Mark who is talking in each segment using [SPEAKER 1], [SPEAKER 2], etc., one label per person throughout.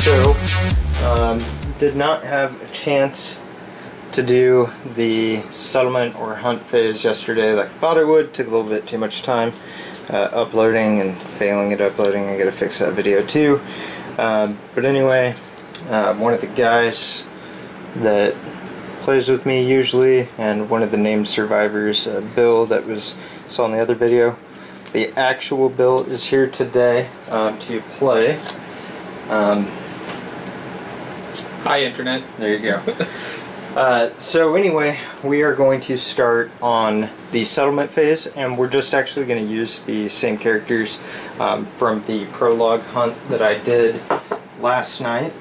[SPEAKER 1] So, did not have a chance to do the settlement or hunt phase yesterday like I thought I would. Took a little bit too much time uploading and failing at uploading. I gotta fix that video too. But anyway, one of the guys that plays with me usually, and one of the named survivors, Bill, that was saw in the other video, the actual Bill is here today to play.
[SPEAKER 2] Hi, Internet.
[SPEAKER 1] There you go. So anyway, we are going to start on the settlement phase, and we're just actually going to use the same characters from the prologue hunt that I did last night.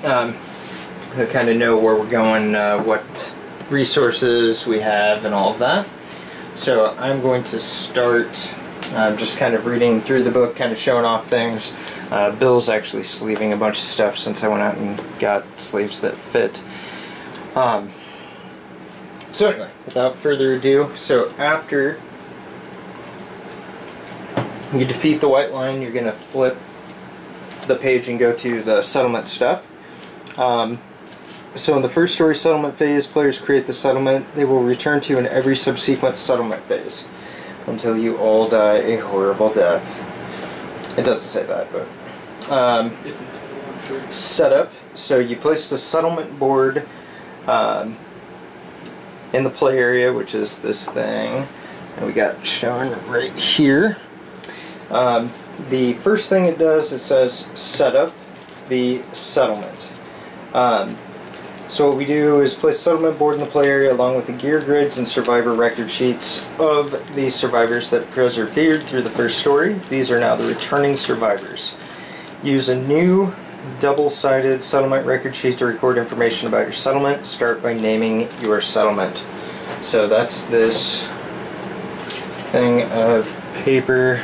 [SPEAKER 1] To kind of know where we're going, what resources we have, and all of that. So I'm going to start just kind of reading through the book, kind of showing off things. Bill's actually sleeving a bunch of stuff since I went out and got sleeves that fit. So anyway, without further ado, so after you defeat the white line, you're going to flip the page and go to the settlement stuff. So in the first story settlement phase, players create the settlement they will return to in every subsequent settlement phase until you all die a horrible death. It doesn't say that, but setup. So you place the settlement board in the play area, which is this thing, and we got shown right here. The first thing it does, it says set up the settlement. So what we do is place settlement board in the play area along with the gear grids and survivor record sheets of the survivors that persevered through the first story. These are now the returning survivors. Use a new double-sided settlement record sheet to record information about your settlement. Start by naming your settlement. So that's this thing of paper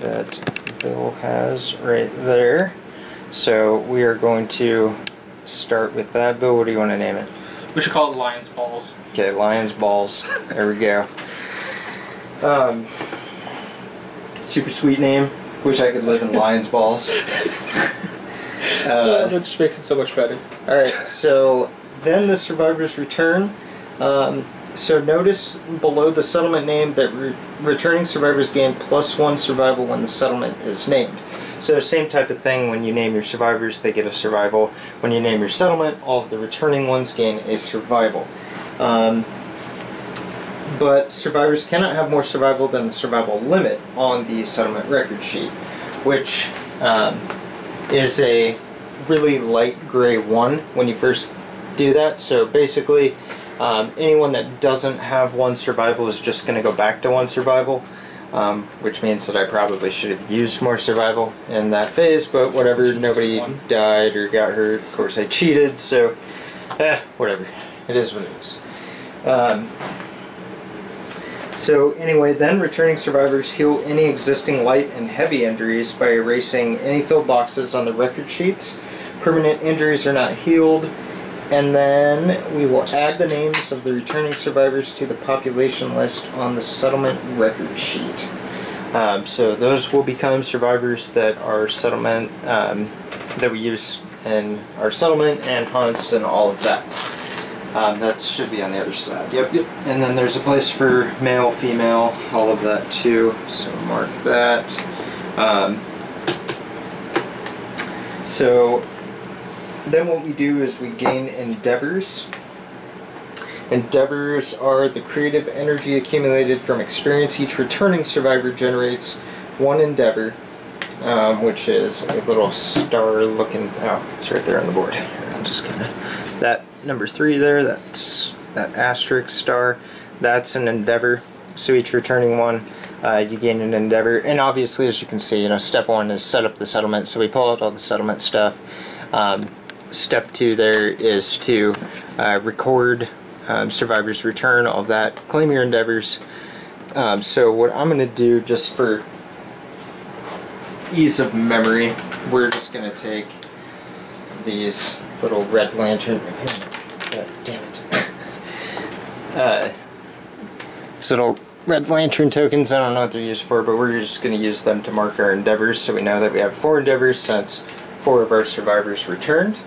[SPEAKER 1] that Bill has right there. So we are going to start with that. Bill, what do you want to name it?
[SPEAKER 2] We should call it Lion's Balls.
[SPEAKER 1] Okay, Lion's Balls. There we go. Super sweet name. Wish I could live in Lion's Balls.
[SPEAKER 2] That just makes it so much better.
[SPEAKER 1] Alright, so then the survivors return. So notice below the settlement name that returning survivors gain +1 survival when the settlement is named. So same type of thing, when you name your survivors, they get a survival. When you name your settlement, all of the returning ones gain a survival. But survivors cannot have more survival than the survival limit on the settlement record sheet, which is a really light gray 1 when you first do that. So basically, anyone that doesn't have 1 survival is just going to go back to 1 survival. Which means that I probably should have used more survival in that phase, but whatever, nobody died or got hurt. Of course I cheated, so whatever. It is what it is. So anyway, then returning survivors heal any existing light and heavy injuries by erasing any filled boxes on the record sheets. Permanent injuries are not healed. And then we will add the names of the returning survivors to the population list on the settlement record sheet. So those will become survivors that are settlement, that we use in our settlement and hunts and all of that. That should be on the other side. Yep. And then there's a place for male, female, all of that too. So mark that. So then what we do is we gain endeavors. Endeavors are the creative energy accumulated from experience. Each returning survivor generates 1 endeavor, which is a little star looking, oh, it's right there on the board. Here, I'm just gonna, that number 3 there, that's that asterisk star, that's an endeavor. So each returning one, you gain an endeavor. And obviously, as you can see, step 1 is set up the settlement. So we pull out all the settlement stuff. Step 2 there is to record survivors return, all of that, claim your endeavors. So what I'm going to do, just for ease of memory, we're just going to take these little red lantern, damn it, these little red lantern tokens. I don't know what they're used for, but we're just going to use them to mark our endeavors, so we know that we have 4 endeavors since 4 of our survivors returned.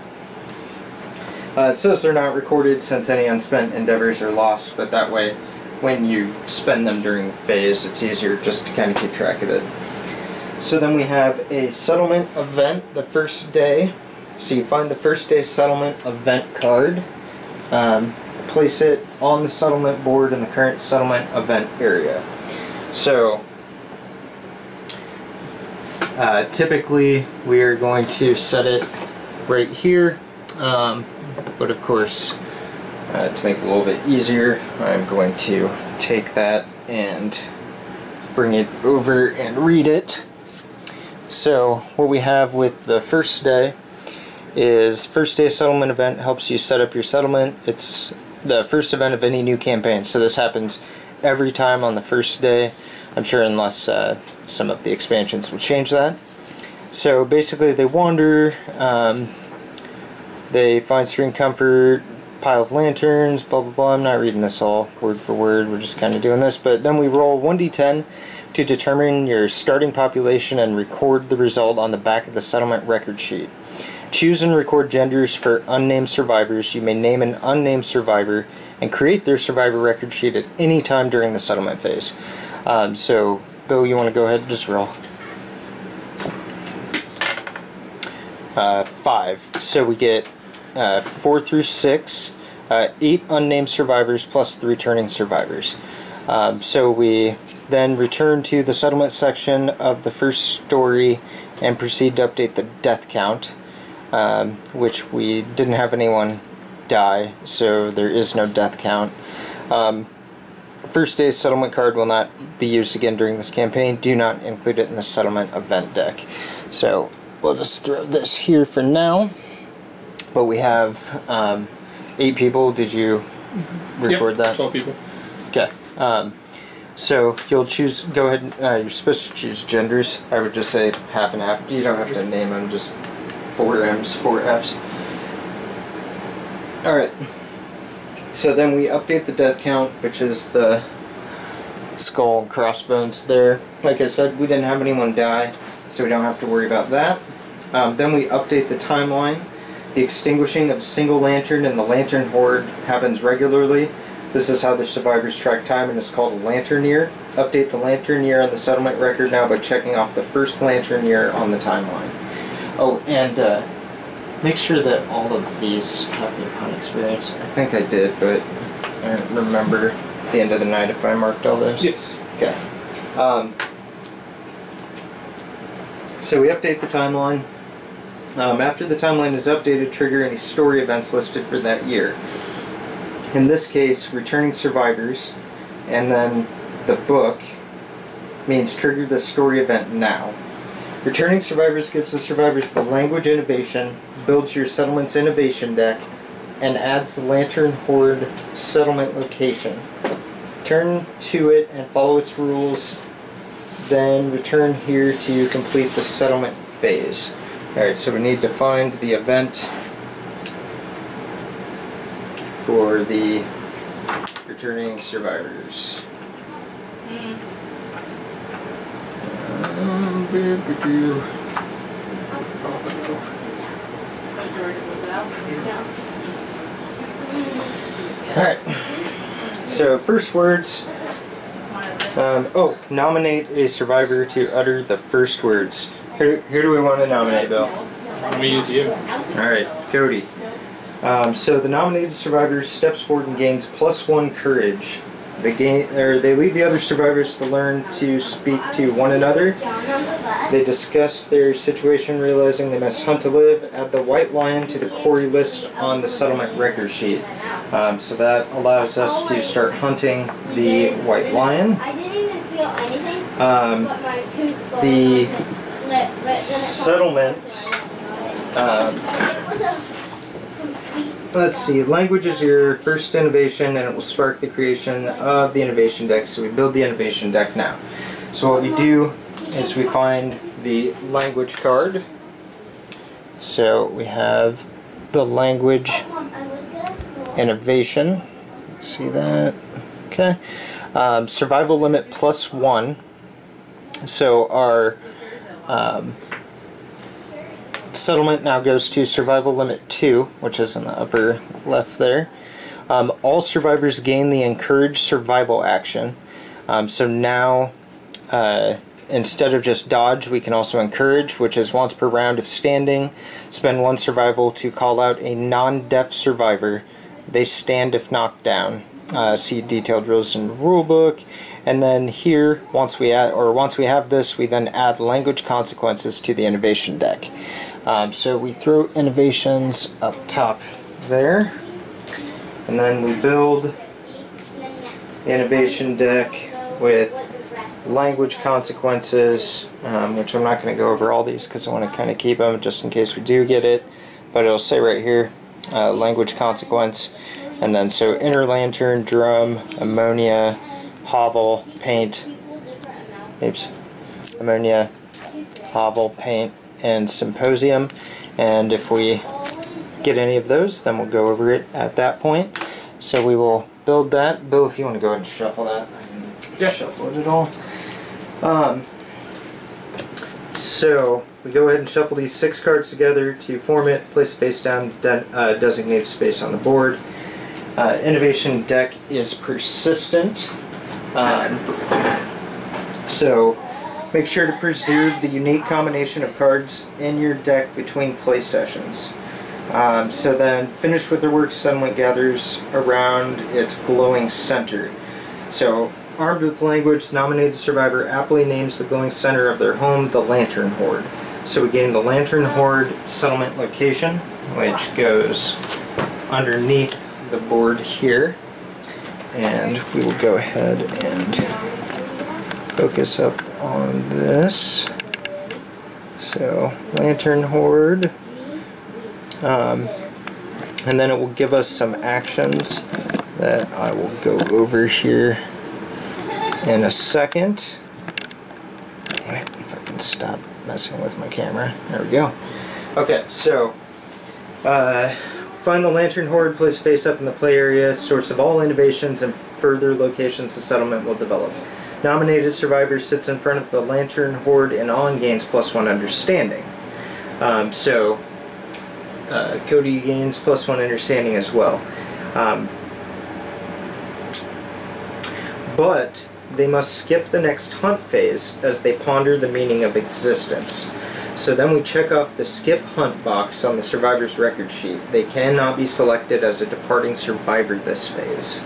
[SPEAKER 1] It says they're not recorded since any unspent endeavors are lost, but that way when you spend them during the phase, it's easier just to kind of keep track of it. So then we have a settlement event the first day. So you find the first day settlement event card, place it on the settlement board in the current settlement event area. So typically we are going to set it right here, but of course to make it a little bit easier, I'm going to take that and bring it over and read it. So what we have with the first day is first day settlement event helps you set up your settlement. It's the first event of any new campaign, so this happens every time on the first day. I'm sure unless some of the expansions will change that. So basically they wander, they find serene comfort, pile of lanterns, blah blah blah. I'm not reading this all word for word, we're just kind of doing this, but then we roll 1d10 to determine your starting population and record the result on the back of the settlement record sheet. Choose and record genders for unnamed survivors. You may name an unnamed survivor and create their survivor record sheet at any time during the settlement phase. So, Bill, you want to go ahead and just roll? 5. So we get 4 through 6, 8 unnamed survivors plus the returning survivors. So we then return to the settlement section of the first story and proceed to update the death count, which we didn't have anyone die, so there is no death count. First day's settlement card will not be used again during this campaign. Do not include it in the settlement event deck. So we'll just throw this here for now. But we have 8 people. Did you record that?
[SPEAKER 2] 12 people.
[SPEAKER 1] Okay. So you'll choose, go ahead, you're supposed to choose genders. I would just say half and half. You don't have to name them, just 4 M's, 4 F's. Alright. So then we update the death count, which is the skull and crossbones there. Like I said, we didn't have anyone die, so we don't have to worry about that. Then we update the timeline. The extinguishing of a single lantern in the lantern horde happens regularly. This is how the survivors track time and is called a lantern year. Update the lantern year on the settlement record now by checking off the first lantern year on the timeline. Oh, and make sure that all of these have your hunt experience. I think I did, but I don't remember at the end of the night if I marked all those.
[SPEAKER 2] Yes.
[SPEAKER 1] Okay. So we update the timeline. After the timeline is updated, trigger any story events listed for that year. In this case, returning survivors, and then the book means trigger the story event now. Returning survivors gives the survivors the language innovation, builds your settlement's innovation deck, and adds the Lantern Horde settlement location. Turn to it and follow its rules, then return here to complete the settlement phase. Alright, so we need to find the event for the returning survivors. Alright, so first words. Nominate a survivor to utter the first words. Who do we want to nominate, Bill?
[SPEAKER 2] Let me use you.
[SPEAKER 1] Alright, Cody. So the nominated survivor steps forward and gains +1 courage. They lead the other survivors to learn to speak to one another. They discuss their situation, realizing they must hunt to live. Add the white lion to the quarry list on the settlement record sheet. So that allows us to start hunting the white lion.
[SPEAKER 3] I didn't even feel anything.
[SPEAKER 1] The settlement. Let's see, language is your first innovation and it will spark the creation of the innovation deck, so we build the innovation deck now. So what we do is we find the language card. So we have the language innovation, see that, okay. Survival limit +1, so our settlement now goes to survival limit 2, which is in the upper left there. All survivors gain the encourage survival action. So now, instead of just dodge, we can also encourage, which is once per round of standing. Spend 1 survival to call out a non-deaf survivor. They stand if knocked down. See detailed rules in the rulebook. And then here, once we have this, we then add language consequences to the innovation deck. So we throw innovations up top there, and then we build the innovation deck with language consequences, which I'm not going to go over all these because I want to kind of keep them just in case we do get it. But it'll say right here, language consequence, and then so inner lantern, drum, ammonia, hovel, paint, ammonia, hovel, paint, and symposium. And if we get any of those, then we'll go over it at that point. So we will build that. Bill, if you want to go ahead and shuffle that, I can shuffle it all. So we go ahead and shuffle these 6 cards together to form it, place it face down, designated space on the board. Innovation deck is persistent. So make sure to preserve the unique combination of cards in your deck between play sessions. So then finish with their work, settlement gathers around its glowing center. So armed with language, the nominated survivor aptly names the glowing center of their home the Lantern Horde. So we gain the Lantern Horde settlement location, which goes underneath the board here. And we will go ahead and focus up on this. So, Lantern Horde. And then it will give us some actions that I will go over here in a second. Damn it, if I can stop messing with my camera. There we go. Okay, so find the Lantern Horde, place face up in the play area, source of all innovations and further locations the settlement will develop. Nominated survivor sits in front of the Lantern Horde and on gains +1 understanding. Cody gains +1 understanding as well. But they must skip the next hunt phase as they ponder the meaning of existence. So then we check off the skip hunt box on the survivor's record sheet. They cannot be selected as a departing survivor this phase.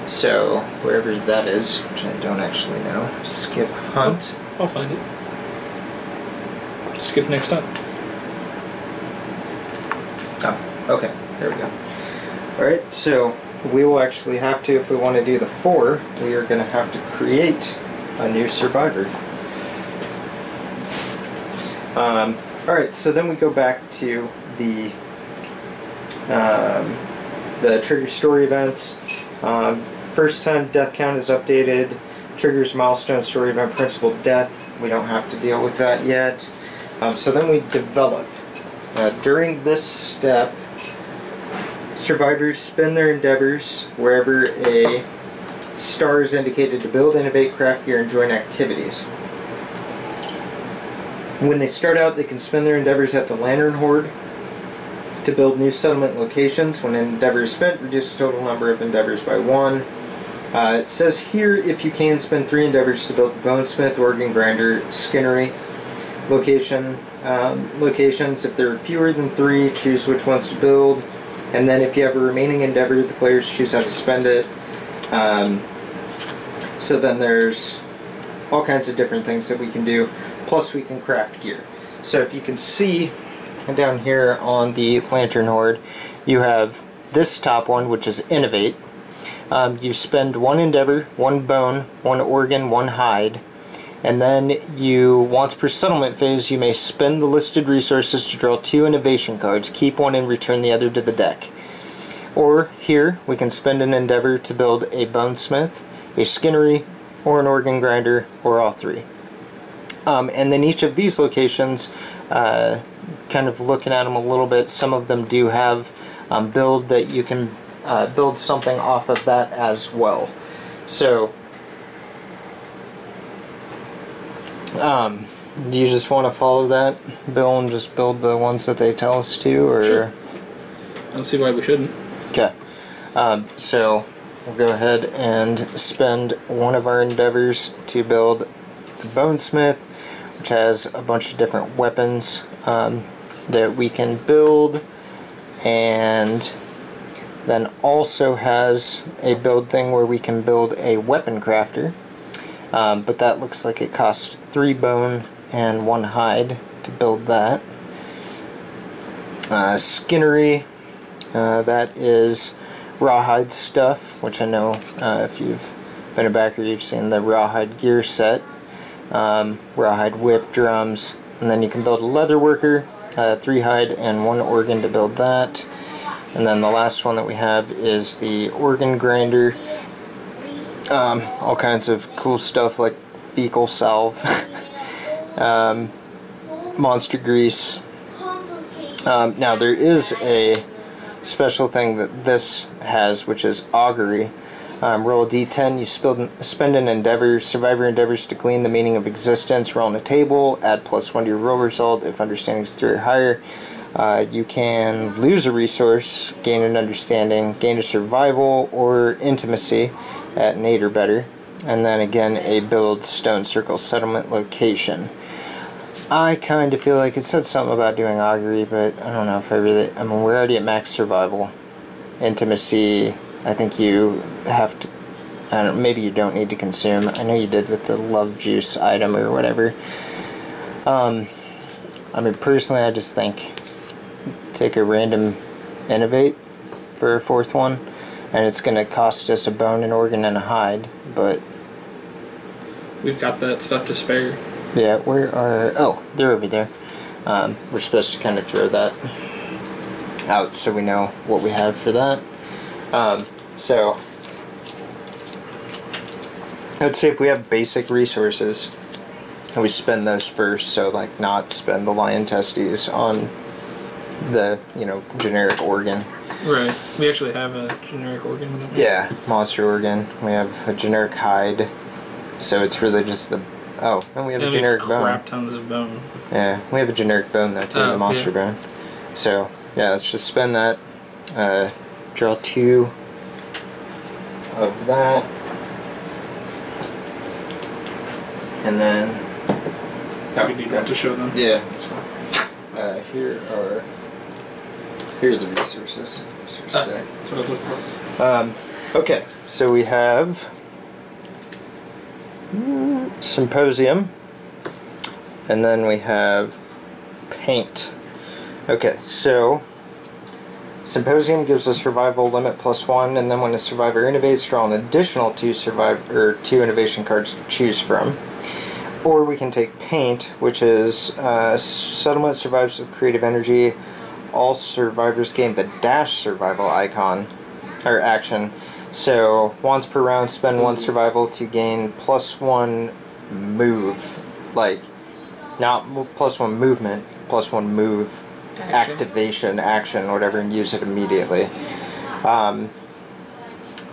[SPEAKER 1] So wherever that is, which I don't actually know, skip hunt.
[SPEAKER 2] I'll find it. Skip next up.
[SPEAKER 1] Oh, okay, there we go. Alright, so we will actually have to, if we want to do the 4, we are going to have to create a new survivor. Alright, so then we go back to the trigger story events. First time death count is updated. Triggers milestone story event principal death. We don't have to deal with that yet. So then we develop. During this step, survivors spend their endeavors wherever a star is indicated to build, innovate, craft gear, and join activities. When they start out, they can spend their endeavors at the Lantern Horde to build new settlement locations. When an endeavor is spent, reduce the total number of endeavors by 1. It says here, if you can, spend 3 endeavors to build the Bonesmith, Organ Grinder, Skinnery locations. If there are fewer than 3, choose which ones to build. And then if you have a remaining endeavor, the players choose how to spend it. So then there's all kinds of different things that we can do. Plus we can craft gear. So if you can see down here on the Lantern Horde, you have this top one, which is Innovate. You spend 1 endeavor, 1 bone, 1 organ, 1 hide. And then you, once per settlement phase, you may spend the listed resources to draw 2 innovation cards, keep 1 and return the other to the deck. Or here, we can spend an endeavor to build a Bonesmith, a Skinnery, or an Organ Grinder, or all 3. And then each of these locations, kind of looking at them a little bit, some of them do have build that you can build something off of that as well. So Do you just want to follow that, Bill, and just build the ones that they tell us to, or?
[SPEAKER 2] Sure. I don't see why we shouldn't.
[SPEAKER 1] Okay. So we'll go ahead and spend one of our endeavors to build the Bonesmith, which has a bunch of different weapons that we can build, and then also has a build thing where we can build a weapon crafter. But that looks like it costs 3 bone and 1 hide to build that. Skinnery, that is rawhide stuff, which I know if you've been a backer, you've seen the rawhide gear set. Rawhide whip, drums, and then you can build a leather worker, 3 hide and 1 organ to build that. And then the last one that we have is the organ grinder. All kinds of cool stuff like fecal salve, monster grease. Now there is a special thing that this has, which is augury. Roll a d10, you spend an endeavor, survivor endeavors to glean the meaning of existence, roll on a table, add +1 to your roll result. If understanding is 3 or higher, you can lose a resource, gain an understanding, gain a survival or intimacy at an 8 or better, and then again a build stone circle settlement location. I kind of feel like it said something about doing augury, but I don't know if I really, I mean, we're already at max survival. Intimacy, I think you have to, I don't know, maybe you don't need to consume. I know you did with the love juice item or whatever. I mean, personally, I just think take a random innovate for a 4th one, and it's going to cost us a bone, an organ, and a hide, but
[SPEAKER 2] We've got that stuff to spare.
[SPEAKER 1] yeah, where are, oh, they're over there. We're supposed to kind of throw that out so we know what we have for that. So I'd say if we have basic resources, we spend those first, so like not spend the lion testes on the, you know, generic organ.
[SPEAKER 2] Right. We actually have a generic organ, don't we?
[SPEAKER 1] Yeah, monster organ. We have a generic hide, so it's really just the, oh, and we have a generic bone.
[SPEAKER 2] Crap tons of bone.
[SPEAKER 1] Yeah, we have a generic bone though too, the monster bone. So yeah, let's just spend that. Draw 2 of that, and then
[SPEAKER 2] We need one to show them.
[SPEAKER 1] yeah, that's fine. Here are the resources. Resource deck.
[SPEAKER 2] That's what I was looking for.
[SPEAKER 1] Okay, so we have Symposium, and then we have Paint. Okay, so Symposium gives a survival limit +1, and then when a survivor innovates, draw an additional 2 innovation cards to choose from. Or we can take Paint, which is settlement survives with creative energy. All survivors gain the dash survival icon, or action. So once per round, spend 1 survival to gain +1 move. Like, not +1 movement, +1 move, activation, action, whatever, and use it immediately. Well,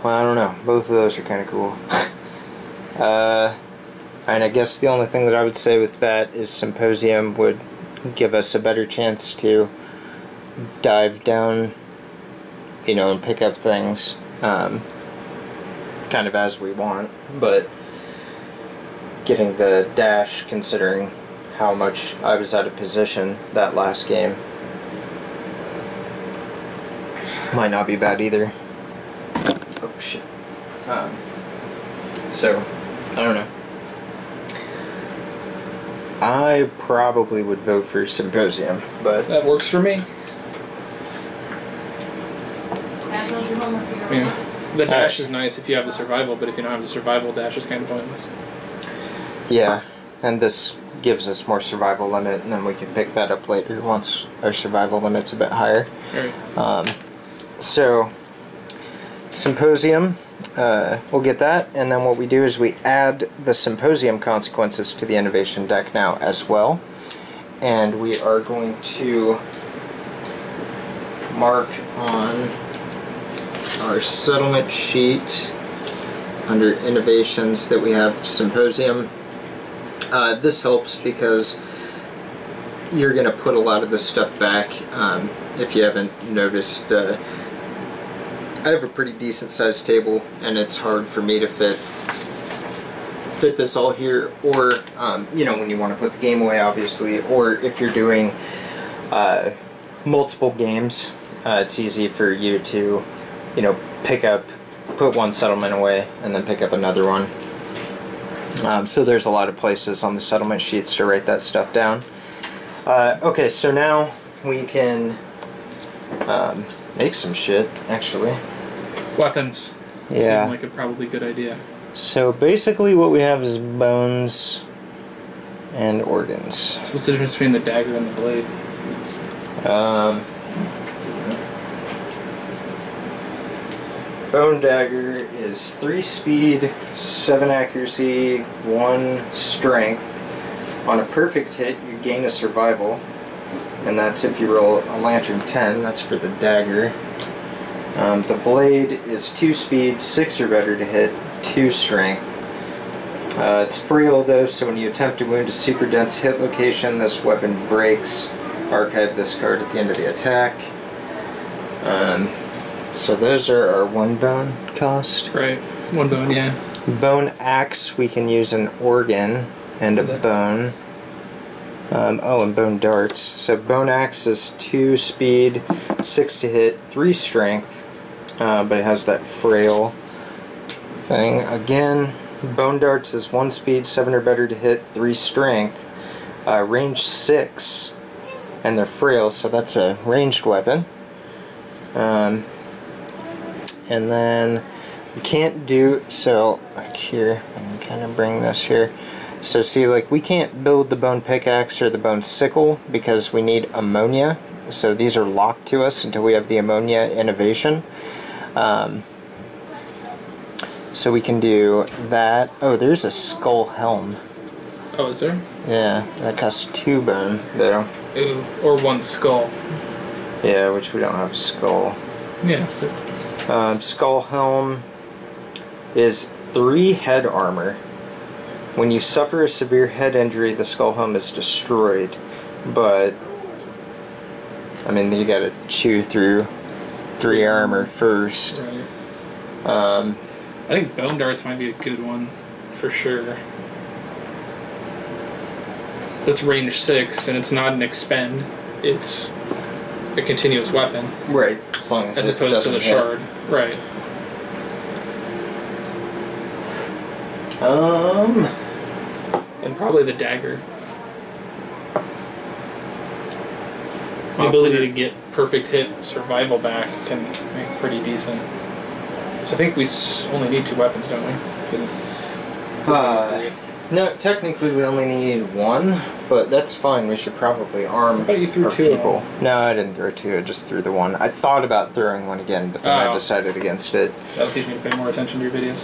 [SPEAKER 1] I don't know. Both of those are kind of cool. And I guess the only thing that I would say with that is Symposium would give us a better chance to dive down, you know, and pick up things kind of as we want, but getting the dash, considering how much I was out of position that last game, might not be bad either. Oh shit. So, I don't know. I probably would vote for Symposium, but
[SPEAKER 2] That works for me. Yeah. The dash is nice if you have the survival, but if you don't have the survival, dash is kind of pointless.
[SPEAKER 1] yeah, and this gives us more survival limit, and then we can pick that up later once our survival limit's a bit higher.
[SPEAKER 2] Right.
[SPEAKER 1] So, Symposium, we'll get that, and then what we do is we add the Symposium consequences to the innovation deck now as well, and we are going to mark on our settlement sheet under innovations that we have Symposium, This helps because you're going to put a lot of this stuff back. If you haven't noticed, I have a pretty decent sized table, and it's hard for me to fit this all here, or you know, when you want to put the game away, obviously, or if you're doing multiple games, it's easy for you to, you know, put one settlement away and then pick up another one. So there's a lot of places on the settlement sheets to write that stuff down. Okay, so now we can make some shit, actually.
[SPEAKER 2] Weapons.
[SPEAKER 1] Yeah.
[SPEAKER 2] Seem like a probably good idea.
[SPEAKER 1] So basically what we have is bones and organs.
[SPEAKER 2] So what's the difference between the dagger and the blade?
[SPEAKER 1] Bone dagger is 3 speed, 7 accuracy, 1 strength. On a perfect hit, you gain a survival, and that's if you roll a lantern 10. That's for the dagger. The blade is 2 speed, 6 or better to hit, 2 strength. It's frail though, so when you attempt to wound a super dense hit location, this weapon breaks. Archive this card at the end of the attack. So those are our 1 bone cost.
[SPEAKER 2] Right. 1 bone, yeah.
[SPEAKER 1] Bone axe, we can use an organ and a bone. Oh, and bone darts. So bone axe is 2 speed, 6 to hit, 3 strength, but it has that frail thing. Again, bone darts is 1 speed, 7 or better to hit, 3 strength, range 6, and they're frail, so that's a ranged weapon. And then we can't do, so like here, I can kind of bring this here. So see, like, we can't build the bone pickaxe or the bone sickle because we need ammonia. So these are locked to us until we have the ammonia innovation. So we can do that. Oh, there's a skull helm.
[SPEAKER 2] Oh, is there?
[SPEAKER 1] Yeah, that costs 2 bone though.
[SPEAKER 2] Ooh, or 1 skull.
[SPEAKER 1] Yeah, which we don't have a skull.
[SPEAKER 2] Yeah.
[SPEAKER 1] Skull helm is 3 head armor. When you suffer a severe head injury, the skull helm is destroyed. But I mean, you gotta chew through 3 armor first.
[SPEAKER 2] Right. I think bone darts might be a good one for sure. That's range 6, and it's not an expend. It's a continuous weapon.
[SPEAKER 1] Right, as long as it
[SPEAKER 2] opposed to the
[SPEAKER 1] doesn't hit.
[SPEAKER 2] shard. Right. And probably the dagger. The ability to get perfect hit survival back can make pretty decent. So I think we only need 2 weapons, don't we?
[SPEAKER 1] No, technically we only need 1, but that's fine. We should probably arm
[SPEAKER 2] I thought you threw
[SPEAKER 1] our
[SPEAKER 2] 2
[SPEAKER 1] people. No, I didn't throw 2. I just threw the 1. I thought about throwing 1 again, but then I decided against it.
[SPEAKER 2] That'll teach me to pay more attention to your videos.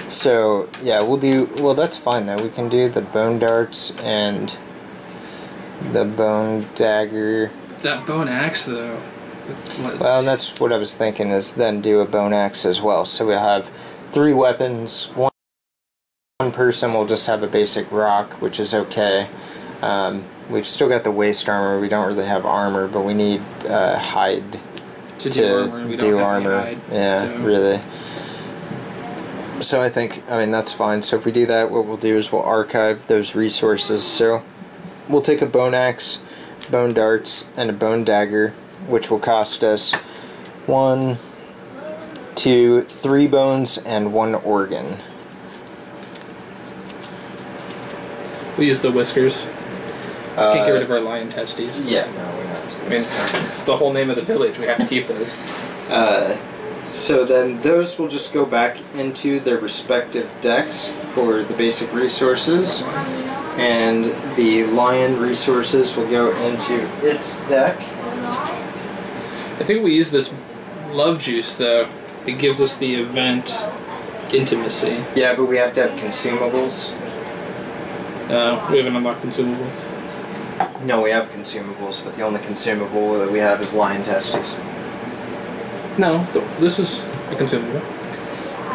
[SPEAKER 1] So yeah, we'll do. Well, that's fine though. We can do the bone darts and the bone dagger.
[SPEAKER 2] That bone axe, though.
[SPEAKER 1] Well, that's what I was thinking, is then do a bone axe as well. So we'll have 3 weapons. One person will just have a basic rock, which is okay. We've still got the waist armor. We don't really have armor, but we need hide
[SPEAKER 2] to do armor. And we don't have any hide,
[SPEAKER 1] yeah,
[SPEAKER 2] so.
[SPEAKER 1] really. So I think, I mean, that's fine. So if we do that, what we'll do is we'll archive those resources. So we'll take a bone axe, bone darts, and a bone dagger, which will cost us 1, 2, 3 bones and 1 organ.
[SPEAKER 2] We use the whiskers. Can't get rid of our lion testes.
[SPEAKER 1] Yeah, no, we have to.
[SPEAKER 2] I mean, it's the whole name of the village. We have to keep those.
[SPEAKER 1] So then those will just go back into their respective decks for the basic resources, and the lion resources will go into its deck.
[SPEAKER 2] I think we use this love juice, though. It gives us the event intimacy.
[SPEAKER 1] Yeah, but we have to have consumables.
[SPEAKER 2] We haven't unlocked consumables.
[SPEAKER 1] No, we have consumables, but the only consumable that we have is lion testes.
[SPEAKER 2] No, this is a consumable.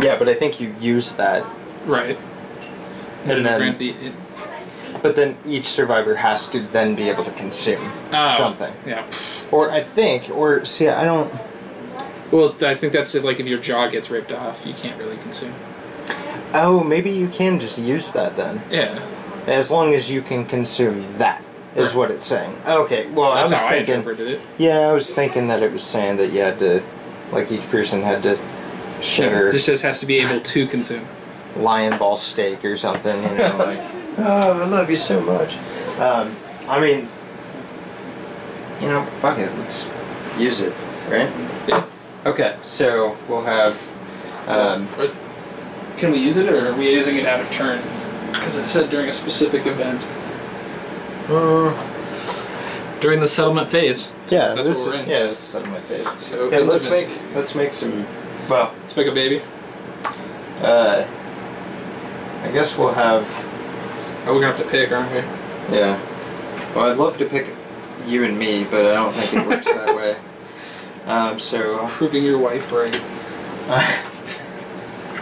[SPEAKER 1] Yeah, but I think you use that
[SPEAKER 2] Right.
[SPEAKER 1] And then,
[SPEAKER 2] grant
[SPEAKER 1] but then each survivor has to then be able to consume something.
[SPEAKER 2] Yeah.
[SPEAKER 1] Or I think, or see, I don't.
[SPEAKER 2] Well, I think that's it. Like if your jaw gets ripped off, you can't really consume.
[SPEAKER 1] Oh, maybe you can just use that then.
[SPEAKER 2] Yeah.
[SPEAKER 1] As long as you can consume that, is what it's saying. Okay, well,
[SPEAKER 2] That's
[SPEAKER 1] I was
[SPEAKER 2] how
[SPEAKER 1] thinking.
[SPEAKER 2] I interpreted it.
[SPEAKER 1] Yeah, I was thinking that it was saying that you had to, like each person had to share
[SPEAKER 2] It just says has to be able to consume.
[SPEAKER 1] lion ball steak or something, you know, like, oh, I love you so much. I mean, you know, fuck it, let's use it, right?
[SPEAKER 2] Yeah.
[SPEAKER 1] Okay, so we'll have.
[SPEAKER 2] Can we use it, or are we using it out of turn? Because it said during a specific event. During the settlement phase.
[SPEAKER 1] Yeah,
[SPEAKER 2] That's
[SPEAKER 1] this
[SPEAKER 2] what we're in.
[SPEAKER 1] Yeah, this is settlement phase.
[SPEAKER 2] So
[SPEAKER 1] Okay,
[SPEAKER 2] intimacy.
[SPEAKER 1] let's make some. Well,
[SPEAKER 2] Let's make a baby.
[SPEAKER 1] I guess we'll have.
[SPEAKER 2] Oh, we're gonna have to pick, aren't we?
[SPEAKER 1] Yeah. Well, I'd love to pick you and me, but I don't think it works that way. So
[SPEAKER 2] Proving your wife right.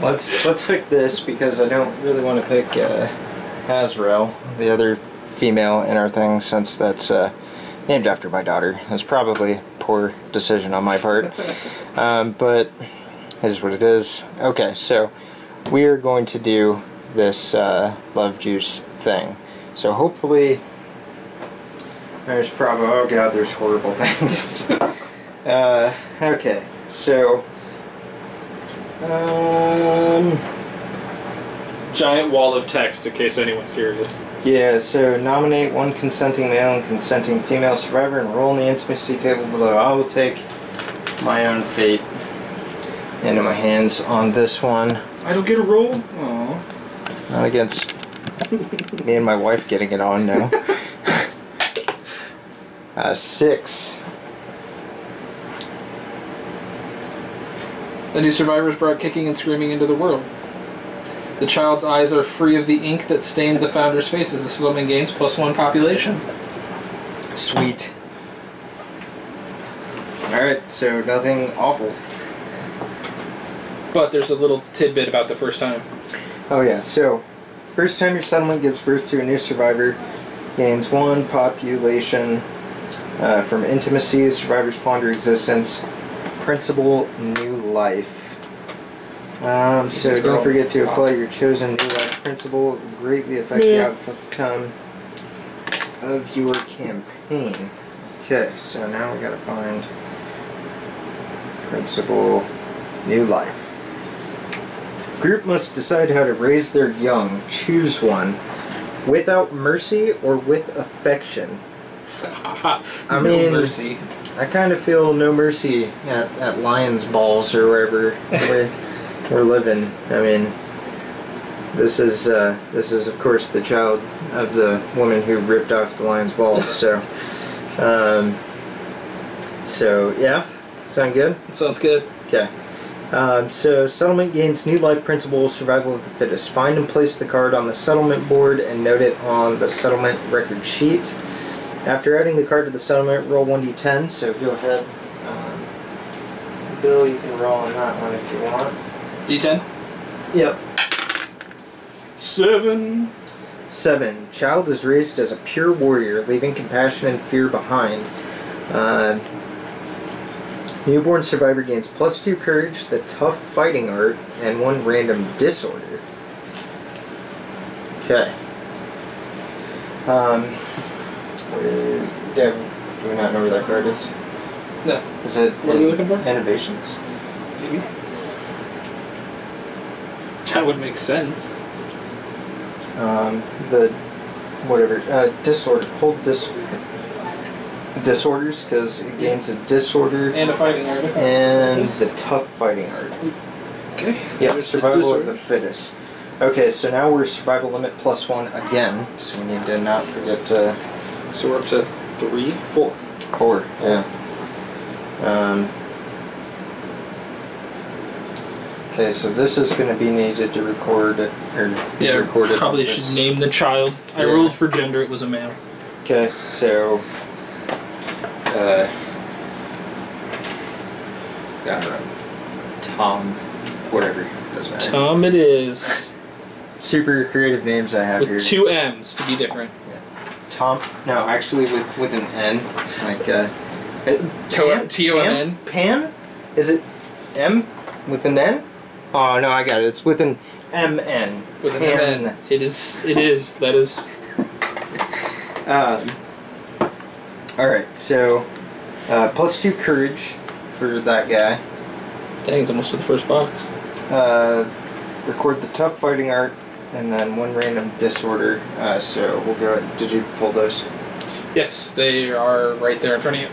[SPEAKER 1] let's pick this because I don't really want to pick Azrael, the other female in our thing, since that's named after my daughter. It's probably a poor decision on my part, but it is what it is. Okay, so we are going to do this love juice thing. So hopefully there's probably, oh god, there's horrible things. Okay, so
[SPEAKER 2] Giant wall of text, in case anyone's curious.
[SPEAKER 1] yeah, so nominate one consenting male and consenting female survivor and roll in the intimacy table below. I will take my own fate into my hands on this one.
[SPEAKER 2] I don't get a roll? Aww.
[SPEAKER 1] Not against me and my wife getting it on, no. 6.
[SPEAKER 2] The new survivor is brought kicking and screaming into the world. The child's eyes are free of the ink that stained the founders' faces. The settlement gains +1 population.
[SPEAKER 1] Sweet. Alright, so nothing awful.
[SPEAKER 2] But there's a little tidbit about the first time.
[SPEAKER 1] Oh yeah, so first time your settlement gives birth to a new survivor, gains 1 population from intimacy. The survivors ponder existence. Principle, new life. So don't forget to apply your chosen new life principle. It will greatly affect the outcome of your campaign. Okay, so now we gotta find principle, new life. Group must decide how to raise their young. Choose one. Without mercy or with affection. I mean,
[SPEAKER 2] mercy.
[SPEAKER 1] I kind of feel no mercy at Lions Balls or wherever we're living. I mean, this is of course the child of the woman who ripped off the Lions Balls. So, so yeah, sound good?
[SPEAKER 2] Sounds good.
[SPEAKER 1] Okay. So settlement gains new life principle, survival of the fittest. Find and place the card on the settlement board and note it on the settlement record sheet. After adding the card to the settlement, roll 1d10. So go ahead. Bill, you can roll on that one if you want.
[SPEAKER 2] D10?
[SPEAKER 1] Yep.
[SPEAKER 2] 7.
[SPEAKER 1] 7. Child is raised as a pure warrior, leaving compassion and fear behind. Newborn survivor gains +2 courage, the tough fighting art, and 1 random disorder. Okay. Yeah, do we not know where that card is?
[SPEAKER 2] No.
[SPEAKER 1] Is it
[SPEAKER 2] What are you looking for?
[SPEAKER 1] Innovations?
[SPEAKER 2] Maybe. That would make sense.
[SPEAKER 1] The whatever disorder. Hold disorders because it gains a disorder
[SPEAKER 2] And a fighting art.
[SPEAKER 1] and the tough fighting art.
[SPEAKER 2] Okay.
[SPEAKER 1] Yeah,
[SPEAKER 2] There's
[SPEAKER 1] survival of
[SPEAKER 2] disorder.
[SPEAKER 1] the fittest. Okay, so now we're survival limit +1 again. So we need to not forget to.
[SPEAKER 2] So we're up to 3, 4.
[SPEAKER 1] 4. Yeah. Okay, so this is going to be needed to record it, or be
[SPEAKER 2] Yeah,
[SPEAKER 1] recorded.
[SPEAKER 2] probably
[SPEAKER 1] on
[SPEAKER 2] should
[SPEAKER 1] this.
[SPEAKER 2] name the child. I
[SPEAKER 1] Yeah.
[SPEAKER 2] rolled for gender, it was a male.
[SPEAKER 1] Okay, so I don't know, Tom, whatever, doesn't matter.
[SPEAKER 2] Tom it is.
[SPEAKER 1] super creative names I have here.
[SPEAKER 2] With 2 M's to be different.
[SPEAKER 1] Tom? No, actually with an N. Like,
[SPEAKER 2] T-O-M-N?
[SPEAKER 1] Pan? Is it M with an N? Oh, no, I got it. It's with an M-N.
[SPEAKER 2] With an M-N. It is. That is.
[SPEAKER 1] Alright, so, +2 courage for that guy.
[SPEAKER 2] Dang, it's almost to the first box.
[SPEAKER 1] Record the tough fighting art, and then 1 random disorder. So we'll go. Did you pull those?
[SPEAKER 2] Yes, they are right there in front of you.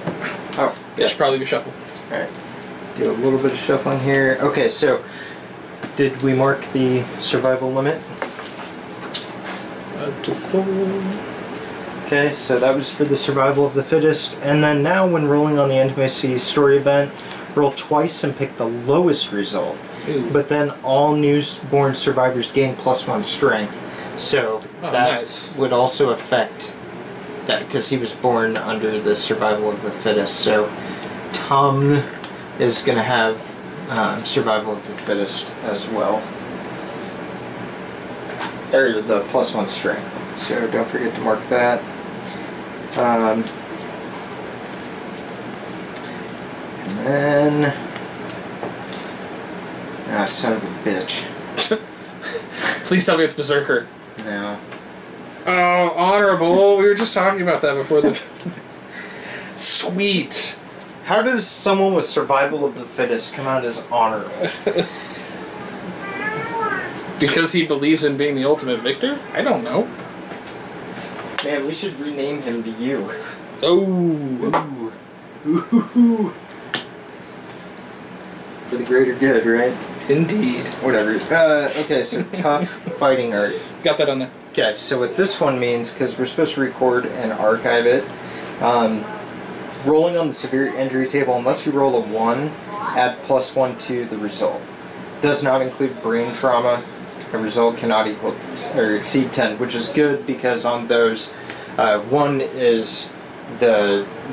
[SPEAKER 1] Oh,
[SPEAKER 2] They should probably be shuffled.
[SPEAKER 1] All right. Do a little bit of shuffling here. Okay, so did we mark the survival limit?
[SPEAKER 2] Up to 4.
[SPEAKER 1] Okay, so that was for the survival of the fittest. And then now, when rolling on the Intimacy story event, roll twice and pick the lowest result.
[SPEAKER 2] Ooh.
[SPEAKER 1] But then all newborn survivors gain +1 strength. So that would also affect that because he was born under the survival of the fittest. So Tom is going to have survival of the fittest as well. Or the +1 strength. So don't forget to mark that. And then... Ah, son of a bitch.
[SPEAKER 2] Please tell me it's Berserker.
[SPEAKER 1] No.
[SPEAKER 2] Oh, honorable. We were just talking about that before the... Sweet.
[SPEAKER 1] How does someone with survival of the fittest come out as honorable?
[SPEAKER 2] Because he believes in being the ultimate victor? I don't know.
[SPEAKER 1] Man, we should rename him to you.
[SPEAKER 2] Oh.
[SPEAKER 1] Ooh. For the greater good, right?
[SPEAKER 2] Indeed.
[SPEAKER 1] Whatever. Okay, so tough fighting art.
[SPEAKER 2] Got that on there.
[SPEAKER 1] Okay, so what this one means, because we're supposed to record and archive it, rolling on the severe injury table, unless you roll a 1, add +1 to the result. Does not include brain trauma. A result cannot equal or exceed 10, which is good because on those, 1 is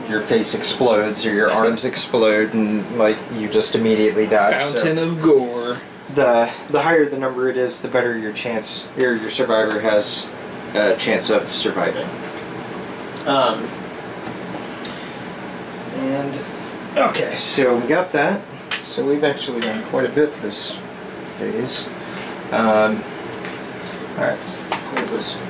[SPEAKER 1] your face explodes or your arms explode and like you just immediately die.
[SPEAKER 2] Fountain of gore.
[SPEAKER 1] The higher the number it is, the better your chance, or your survivor has a chance of surviving. And okay, so we got that. So we've actually done quite a bit this phase. Alright, let's pull this back.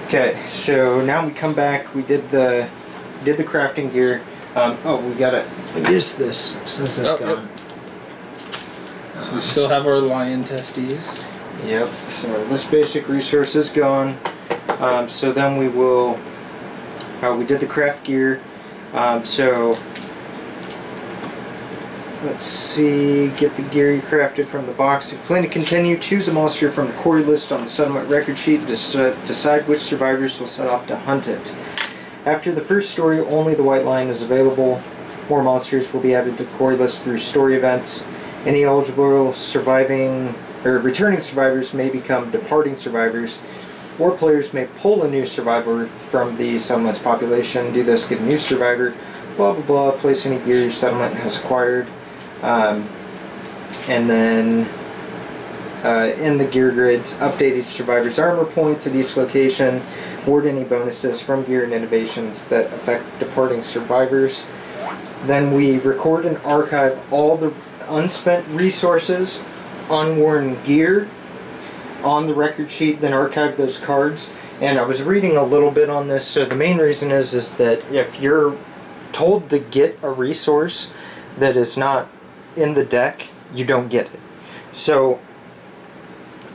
[SPEAKER 1] Okay, so now we come back. We did the crafting gear. Oh, we gotta use this since it's gone.
[SPEAKER 2] Yep. So we still have our lion testes.
[SPEAKER 1] Yep. So this basic resource is gone. So then we will. We did the craft gear. So let's see. Get the gear you crafted from the box. If you plan to continue, choose a monster from the quarry list on the settlement record sheet and decide which survivors will set off to hunt it. After the first story, only the white lion is available. More monsters will be added to the quarry list through story events. Any eligible surviving or returning survivors may become departing survivors, or players may pull a new survivor from the settlement's population. Do this, get a new survivor, blah blah blah, place any gear your settlement has acquired. And then in the gear grids, update each survivor's armor points at each location, award any bonuses from gear and innovations that affect departing survivors. Then we record and archive all the unspent resources, unworn gear on the record sheet, then archive those cards. And I was reading a little bit on this, so the main reason is that if you're told to get a resource that is not in the deck, you don't get it. So,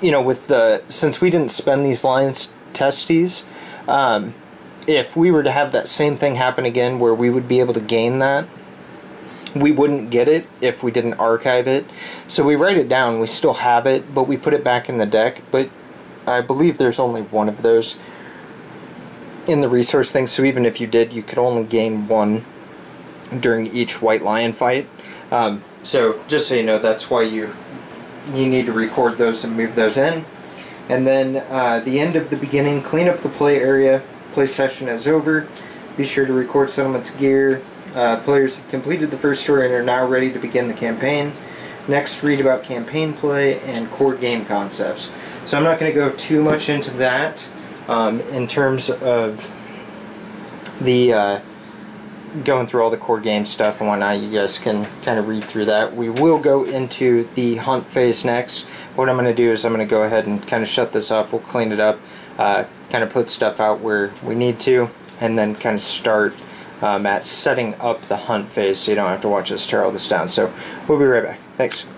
[SPEAKER 1] you know, since we didn't spend these lions testes, if we were to have that same thing happen again where we would be able to gain that, we wouldn't get it if we didn't archive it. So we write it down, we still have it, but we put it back in the deck. But I believe there's only one of those in the resource thing, so even if you did, you could only gain 1 during each white lion fight. So just so you know, that's why you need to record those and move those in. And then the end of the beginning, clean up the play area. Play session is over. Be sure to record settlement's gear. Players have completed the first story and are now ready to begin the campaign. Next, read about campaign play and core game concepts. So I'm not going to go too much into that in terms of the going through all the core game stuff and whatnot. You guys can kind of read through that. We will go into the hunt phase next. What I'm going to do is I'm going to go ahead and kind of shut this off. We'll clean it up, kind of put stuff out where we need to, and then kind of start at setting up the hunt phase so you don't have to watch us tear all this down. So we'll be right back. Thanks.